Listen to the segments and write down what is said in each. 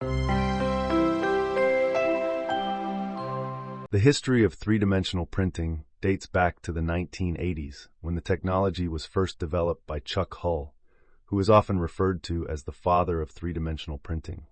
The history of three-dimensional printing dates back to the 1980s, when the technology was first developed by Chuck Hull, who is often referred to as the father of three-dimensional printing.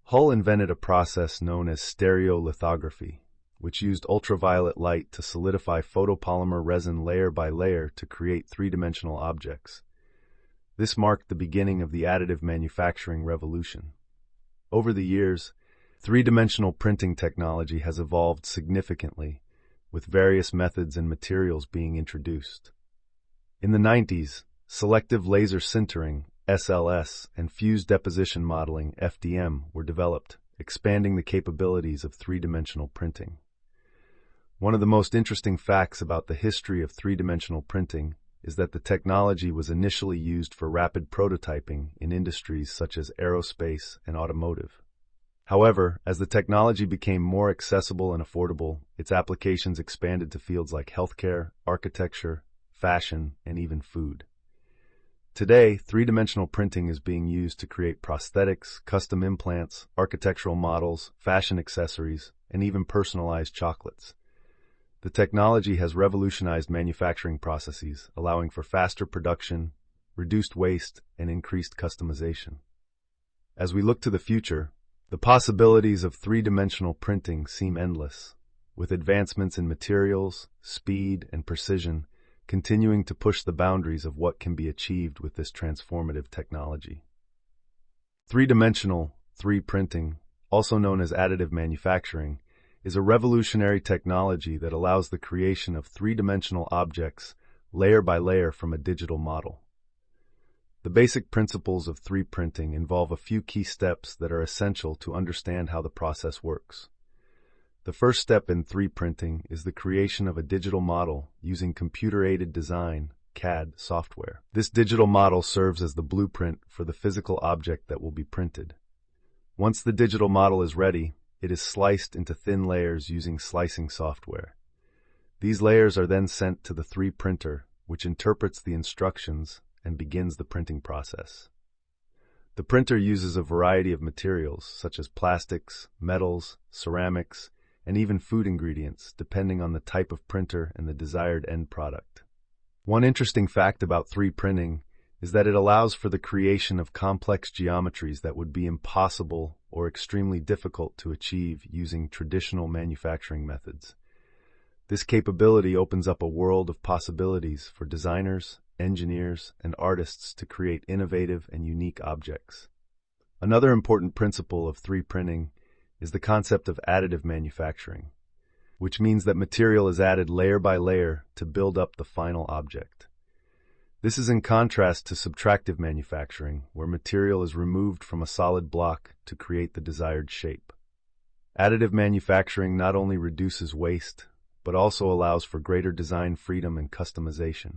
Hull invented a process known as stereolithography, which used ultraviolet light to solidify photopolymer resin layer by layer to create three-dimensional objects. This marked the beginning of the additive manufacturing revolution. Over the years, three-dimensional printing technology has evolved significantly, with various methods and materials being introduced. In the 90s, selective laser sintering, SLS, and fused deposition modeling, FDM, were developed, expanding the capabilities of three-dimensional printing. One of the most interesting facts about the history of three-dimensional printing is that the technology was initially used for rapid prototyping in industries such as aerospace and automotive. However, as the technology became more accessible and affordable, its applications expanded to fields like healthcare, architecture, fashion, and even food. Today, three-dimensional printing is being used to create prosthetics, custom implants, architectural models, fashion accessories, and even personalized chocolates. The technology has revolutionized manufacturing processes, allowing for faster production, reduced waste, and increased customization. As we look to the future, the possibilities of three-dimensional printing seem endless, with advancements in materials, speed, and precision continuing to push the boundaries of what can be achieved with this transformative technology. Three-dimensional 3D printing, also known as additive manufacturing, is a revolutionary technology that allows the creation of three-dimensional objects layer by layer from a digital model. The basic principles of 3D printing involve a few key steps that are essential to understand how the process works. The first step in 3D printing is the creation of a digital model using computer-aided design, CAD, software. This digital model serves as the blueprint for the physical object that will be printed. Once the digital model is ready, it is sliced into thin layers using slicing software. These layers are then sent to the 3D printer, which interprets the instructions and begins the printing process. The printer uses a variety of materials, such as plastics, metals, ceramics, and even food ingredients, depending on the type of printer and the desired end product. One interesting fact about 3D printing is that it allows for the creation of complex geometries that would be impossible or extremely difficult to achieve using traditional manufacturing methods. This capability opens up a world of possibilities for designers, engineers, and artists to create innovative and unique objects. Another important principle of 3D printing is the concept of additive manufacturing, which means that material is added layer by layer to build up the final object. This is in contrast to subtractive manufacturing, where material is removed from a solid block to create the desired shape. Additive manufacturing not only reduces waste, but also allows for greater design freedom and customization.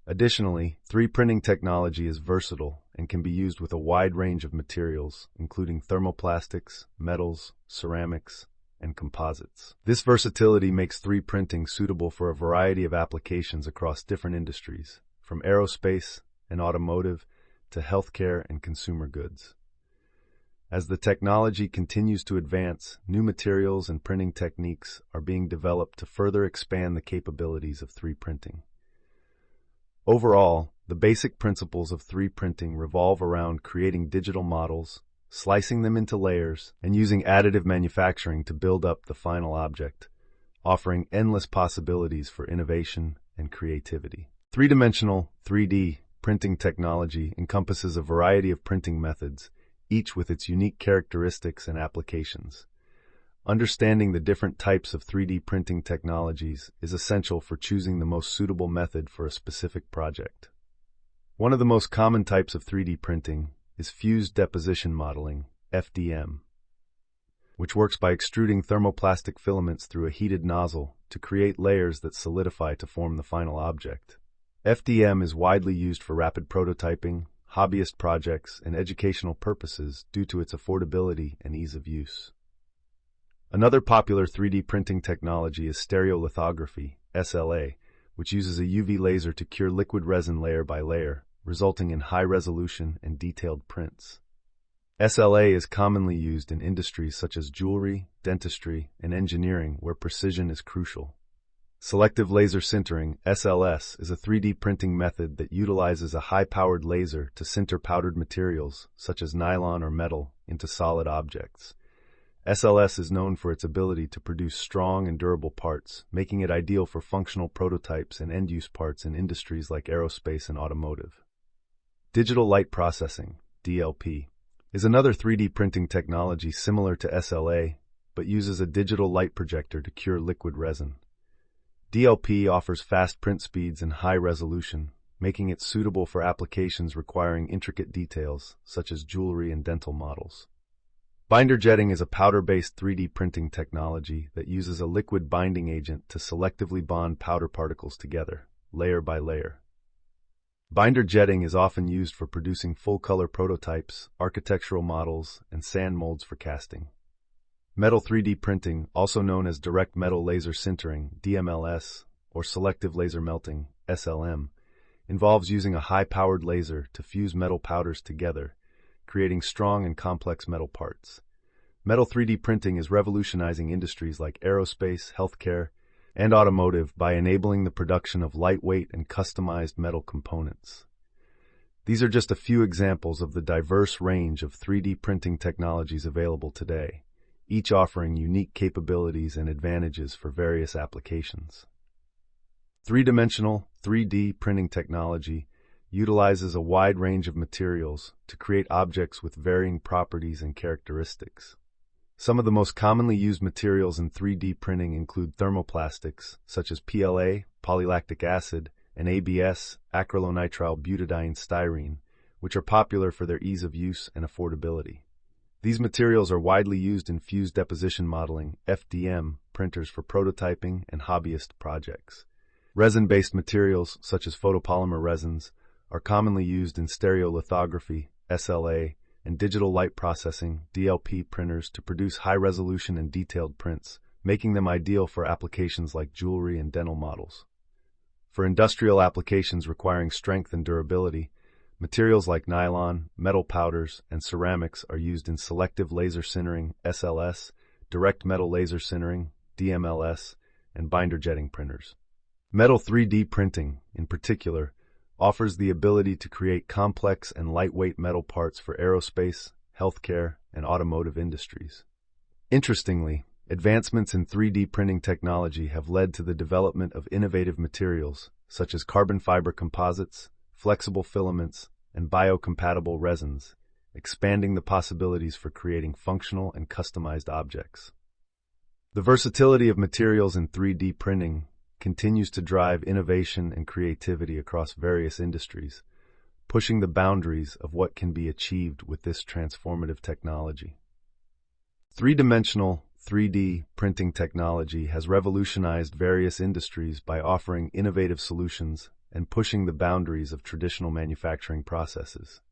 Additionally, 3D printing technology is versatile and can be used with a wide range of materials, including thermoplastics, metals, ceramics, and composites. This versatility makes 3D printing suitable for a variety of applications across different industries, from aerospace and automotive to healthcare and consumer goods. As the technology continues to advance, new materials and printing techniques are being developed to further expand the capabilities of 3D printing. Overall, the basic principles of 3D printing revolve around creating digital models, slicing them into layers, and using additive manufacturing to build up the final object, offering endless possibilities for innovation and creativity. Three-dimensional 3D printing technology encompasses a variety of printing methods, each with its unique characteristics and applications. Understanding the different types of 3D printing technologies is essential for choosing the most suitable method for a specific project. One of the most common types of 3D printing is fused deposition modeling, FDM, which works by extruding thermoplastic filaments through a heated nozzle to create layers that solidify to form the final object. FDM is widely used for rapid prototyping, hobbyist projects, and educational purposes due to its affordability and ease of use. Another popular 3D printing technology is stereolithography, SLA, which uses a UV laser to cure liquid resin layer by layer, resulting in high-resolution and detailed prints. SLA is commonly used in industries such as jewelry, dentistry, and engineering where precision is crucial. Selective laser sintering, SLS, is a 3D printing method that utilizes a high-powered laser to sinter powdered materials, such as nylon or metal, into solid objects. SLS is known for its ability to produce strong and durable parts, making it ideal for functional prototypes and end-use parts in industries like aerospace and automotive. Digital light processing, DLP, is another 3D printing technology similar to SLA, but uses a digital light projector to cure liquid resin. DLP offers fast print speeds and high resolution, making it suitable for applications requiring intricate details, such as jewelry and dental models. Binder jetting is a powder-based 3D printing technology that uses a liquid binding agent to selectively bond powder particles together, layer by layer. Binder jetting is often used for producing full-color prototypes, architectural models, and sand molds for casting. Metal 3D printing, also known as direct metal laser sintering, DMLS, or selective laser melting, SLM, involves using a high-powered laser to fuse metal powders together, creating strong and complex metal parts. Metal 3D printing is revolutionizing industries like aerospace, healthcare, and automotive by enabling the production of lightweight and customized metal components. These are just a few examples of the diverse range of 3D printing technologies available today, each offering unique capabilities and advantages for various applications. Three-dimensional 3D printing technology utilizes a wide range of materials to create objects with varying properties and characteristics. Some of the most commonly used materials in 3D printing include thermoplastics, such as PLA, polylactic acid, and ABS, acrylonitrile butadiene styrene, which are popular for their ease of use and affordability. These materials are widely used in fused deposition modeling, FDM, printers for prototyping and hobbyist projects. Resin-based materials, such as photopolymer resins, are commonly used in stereolithography, SLA, and digital light processing, DLP printers to produce high-resolution and detailed prints, making them ideal for applications like jewelry and dental models. For industrial applications requiring strength and durability, materials like nylon, metal powders, and ceramics are used in selective laser sintering, SLS, direct metal laser sintering, DMLS, and binder jetting printers. Metal 3D printing, in particular, offers the ability to create complex and lightweight metal parts for aerospace, healthcare, and automotive industries. Interestingly, advancements in 3D printing technology have led to the development of innovative materials such as carbon fiber composites, flexible filaments, and biocompatible resins, expanding the possibilities for creating functional and customized objects. The versatility of materials in 3D printing continues to drive innovation and creativity across various industries, pushing the boundaries of what can be achieved with this transformative technology. Three-dimensional 3D printing technology has revolutionized various industries by offering innovative solutions and pushing the boundaries of traditional manufacturing processes.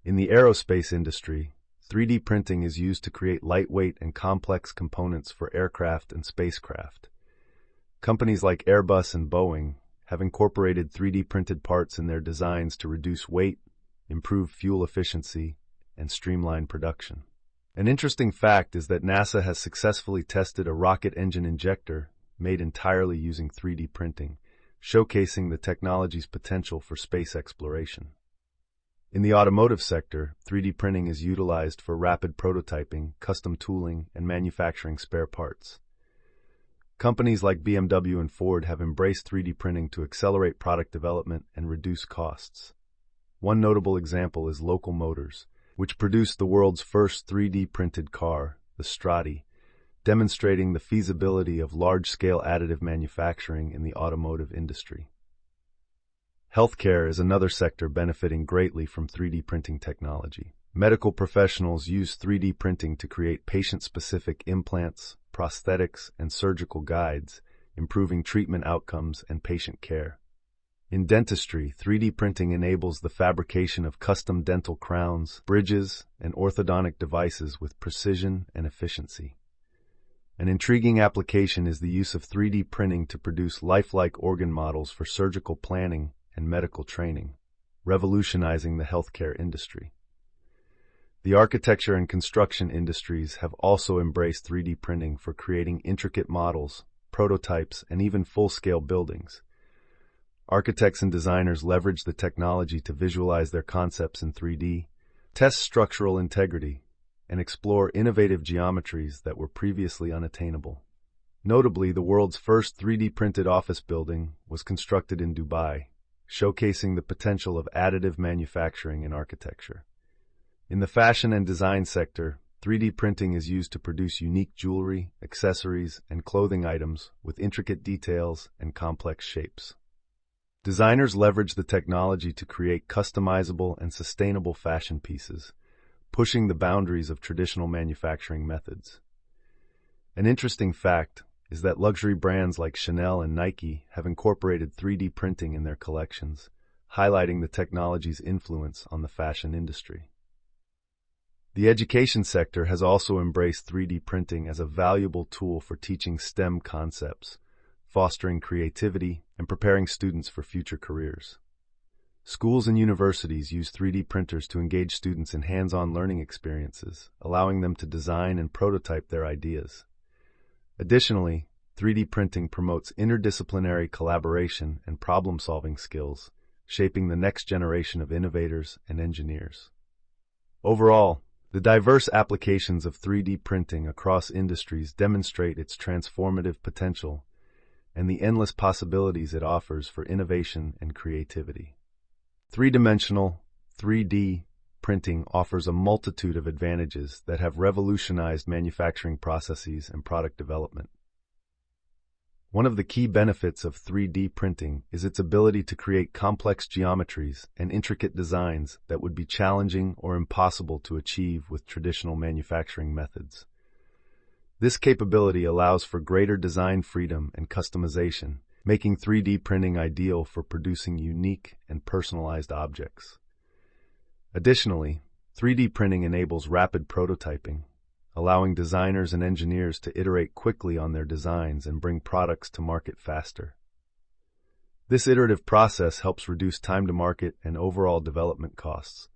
In the aerospace industry, 3D printing is used to create lightweight and complex components for aircraft and spacecraft. Companies like Airbus and Boeing have incorporated 3D printed parts in their designs to reduce weight, improve fuel efficiency, and streamline production. An interesting fact is that NASA has successfully tested a rocket engine injector made entirely using 3D printing, showcasing the technology's potential for space exploration. In the automotive sector, 3D printing is utilized for rapid prototyping, custom tooling, and manufacturing spare parts. Companies like BMW and Ford have embraced 3D printing to accelerate product development and reduce costs. One notable example is Local Motors, which produced the world's first 3D printed car, the Strati, demonstrating the feasibility of large-scale additive manufacturing in the automotive industry. Healthcare is another sector benefiting greatly from 3D printing technology. Medical professionals use 3D printing to create patient-specific implants, prosthetics, and surgical guides, improving treatment outcomes and patient care. In dentistry, 3D printing enables the fabrication of custom dental crowns, bridges, and orthodontic devices with precision and efficiency. An intriguing application is the use of 3D printing to produce lifelike organ models for surgical planning and medical training, revolutionizing the healthcare industry. The architecture and construction industries have also embraced 3D printing for creating intricate models, prototypes, and even full-scale buildings. Architects and designers leverage the technology to visualize their concepts in 3D, test structural integrity, and explore innovative geometries that were previously unattainable. Notably, the world's first 3D printed office building was constructed in Dubai, showcasing the potential of additive manufacturing in architecture. In the fashion and design sector, 3D printing is used to produce unique jewelry, accessories, and clothing items with intricate details and complex shapes. Designers leverage the technology to create customizable and sustainable fashion pieces, pushing the boundaries of traditional manufacturing methods. An interesting fact is that luxury brands like Chanel and Nike have incorporated 3D printing in their collections, highlighting the technology's influence on the fashion industry. The education sector has also embraced 3D printing as a valuable tool for teaching STEM concepts, fostering creativity, and preparing students for future careers. Schools and universities use 3D printers to engage students in hands-on learning experiences, allowing them to design and prototype their ideas. Additionally, 3D printing promotes interdisciplinary collaboration and problem-solving skills, shaping the next generation of innovators and engineers. Overall, the diverse applications of 3D printing across industries demonstrate its transformative potential and the endless possibilities it offers for innovation and creativity. Three-dimensional, 3D printing offers a multitude of advantages that have revolutionized manufacturing processes and product development. One of the key benefits of 3D printing is its ability to create complex geometries and intricate designs that would be challenging or impossible to achieve with traditional manufacturing methods. This capability allows for greater design freedom and customization, making 3D printing ideal for producing unique and personalized objects. Additionally, 3D printing enables rapid prototyping, allowing designers and engineers to iterate quickly on their designs and bring products to market faster. This iterative process helps reduce time to market and overall development costs,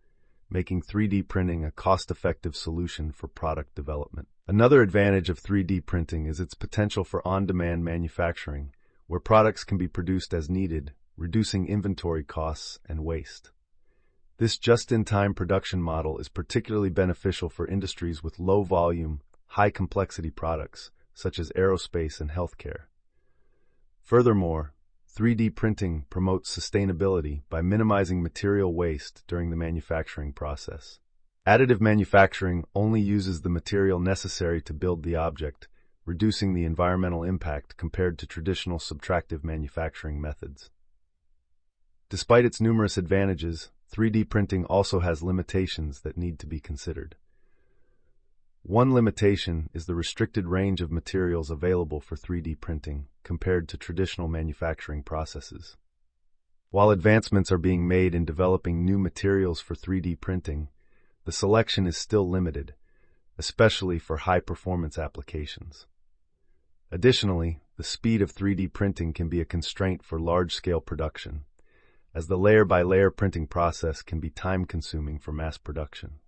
making 3D printing a cost-effective solution for product development. Another advantage of 3D printing is its potential for on-demand manufacturing, where products can be produced as needed, reducing inventory costs and waste. This just-in-time production model is particularly beneficial for industries with low-volume, high-complexity products, such as aerospace and healthcare. Furthermore, 3D printing promotes sustainability by minimizing material waste during the manufacturing process. Additive manufacturing only uses the material necessary to build the object, reducing the environmental impact compared to traditional subtractive manufacturing methods. Despite its numerous advantages, 3D printing also has limitations that need to be considered. One limitation is the restricted range of materials available for 3D printing compared to traditional manufacturing processes. While advancements are being made in developing new materials for 3D printing, the selection is still limited, especially for high-performance applications. Additionally, the speed of 3D printing can be a constraint for large-scale production, as the layer-by-layer printing process can be time-consuming for mass production.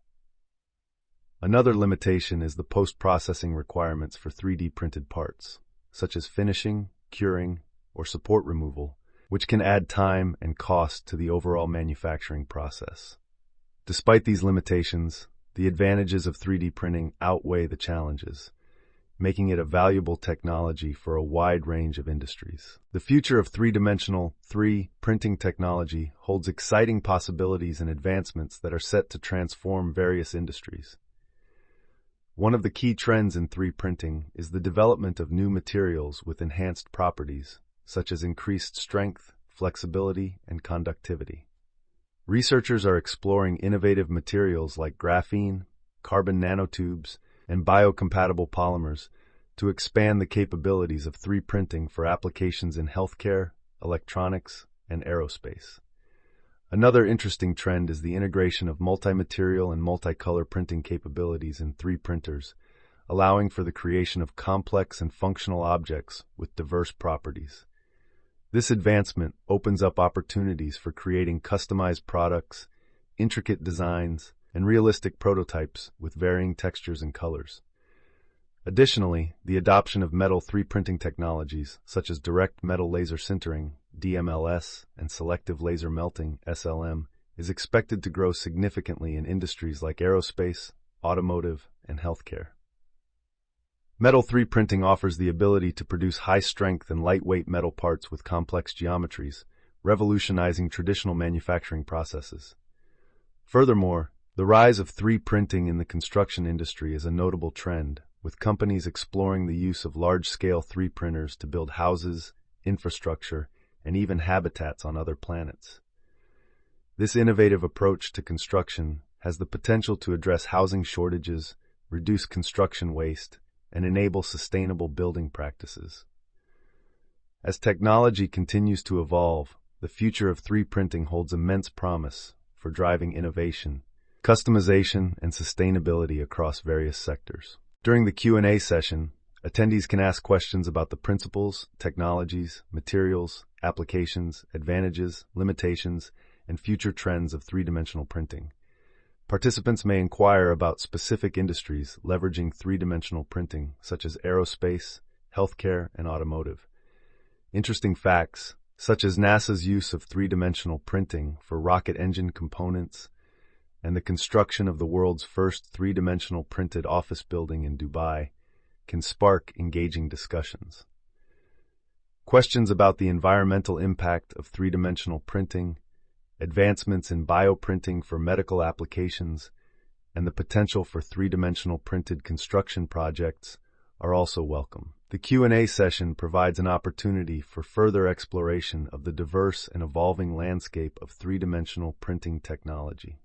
Another limitation is the post-processing requirements for 3D printed parts, such as finishing, curing, or support removal, which can add time and cost to the overall manufacturing process. Despite these limitations, the advantages of 3D printing outweigh the challenges, making it a valuable technology for a wide range of industries. The future of three-dimensional 3D printing technology holds exciting possibilities and advancements that are set to transform various industries. One of the key trends in 3D printing is the development of new materials with enhanced properties, such as increased strength, flexibility, and conductivity. Researchers are exploring innovative materials like graphene, carbon nanotubes, and biocompatible polymers to expand the capabilities of 3D printing for applications in healthcare, electronics, and aerospace. Another interesting trend is the integration of multi-material and multicolor printing capabilities in 3D printers, allowing for the creation of complex and functional objects with diverse properties. This advancement opens up opportunities for creating customized products, intricate designs, and realistic prototypes with varying textures and colors. Additionally, the adoption of metal 3D printing technologies such as direct metal laser sintering, DMLS, and selective laser melting, SLM, is expected to grow significantly in industries like aerospace, automotive, and healthcare. Metal 3D printing offers the ability to produce high-strength and lightweight metal parts with complex geometries, revolutionizing traditional manufacturing processes. Furthermore, the rise of 3D printing in the construction industry is a notable trend, with companies exploring the use of large-scale 3D printers to build houses, infrastructure, and even habitats on other planets. This innovative approach to construction has the potential to address housing shortages, reduce construction waste, and enable sustainable building practices. As technology continues to evolve, the future of 3D printing holds immense promise for driving innovation, customization, and sustainability across various sectors. During the Q&A session, attendees can ask questions about the principles, technologies, materials, applications, advantages, limitations, and future trends of three-dimensional printing. Participants may inquire about specific industries leveraging three-dimensional printing, such as aerospace, healthcare, and automotive. Interesting facts, such as NASA's use of three-dimensional printing for rocket engine components, and the construction of the world's first three-dimensional printed office building in Dubai, can spark engaging discussions. Questions about the environmental impact of three-dimensional printing, advancements in bioprinting for medical applications, and the potential for three-dimensional printed construction projects are also welcome. The Q&A session provides an opportunity for further exploration of the diverse and evolving landscape of three-dimensional printing technology.